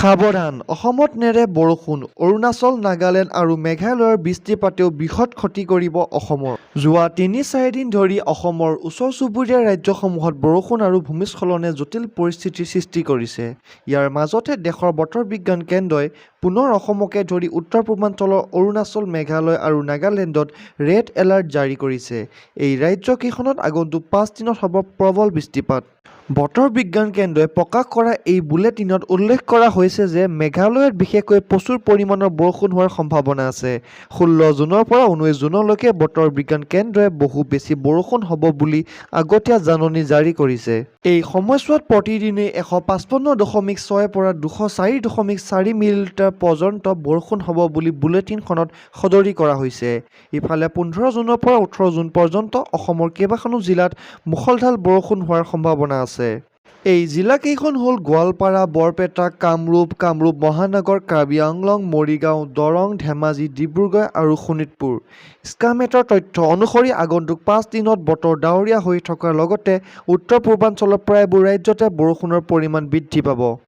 সাৱধান, অসমত নেৰে বৰষুণ, অৰুণাচল, নাগালেণ্ড আৰু মেঘালয়ৰ বৃষ্টিপাতেও বৃহৎ ক্ষতি কৰিব অসমৰ। যোৱা ৩-৪ দিন ধৰি অসমৰ ওচৰ-চুবুৰীয়া ৰাজ্যসমূহত বৰষুণ আৰু ভূমিস্খলনে জটিল পৰিস্থিতিৰ সৃষ্টি কৰিছে। ইয়াৰ মাজতে দেশৰ বতৰ বিজ্ঞান কেন্দ্ৰই পুনৰ অসমকে ধৰি উত্তৰ-পূৰ্বাঞ্চলৰ অৰুণাচল, মেঘালয় আৰু নাগালেণ্ডত ৰেড এলাৰ্ট জাৰি কৰিছে। এই ৰাজ্যকেইখনত আগন্তুক ৫ দিনত হ'ব প্ৰবল বৃষ্টিপাত। বতৰ বিজ্ঞান কেন্দ্ৰই প্ৰকাশ কৰা এই বুলেটিনত উল্লেখ কৰা হৈছে যে মেঘালয়ত বিশেষকৈ প্ৰচুৰ পৰিমাণৰ বৰষুণ হোৱাৰ সম্ভাৱনা আছে। ১৬ জুনৰ পৰা ১৯ জুনলৈকে বতৰ বিজ্ঞান কেন্দ্ৰই বহু বেছি বৰষুণ হ'ব বুলি আগতীয়া জাননী জাৰি কৰিছে। এই সময়ছোৱাত প্ৰতিদিনে ১৫৫.৬ পৰা ২০৪.৪ মিলিমিটাৰ পৰ্যন্ত বৰষুণ হ'ব বুলি বুলেটিনখনত সদৰি কৰা হৈছে। ইফালে ১৫ জুনৰ পৰা ১৮ জুন পৰ্যন্ত অসমৰ কেইবাখনো জিলাত মুষলধাৰ বৰষুণ হোৱাৰ সম্ভাৱনা আছে। এই জিলাকেইখন হ'ল গোৱালপাৰা, বৰপেটা, কামৰূপ মহানগৰ, কাৰ্বি আংলং, মৰিগাঁও, দৰং, ধেমাজি, ডিব্ৰুগড় আৰু শোণিতপুৰ। স্কাইমেটৰ তথ্য অনুসৰি আগন্তুক ৫ দিনত বতৰ ডাৱৰীয়া হৈ থকাৰ লগতে উত্তৰ-পূৰ্বাঞ্চলৰ প্ৰায়বোৰ ৰাজ্যতে বৰষুণৰ পৰিমাণ বৃদ্ধি পাব।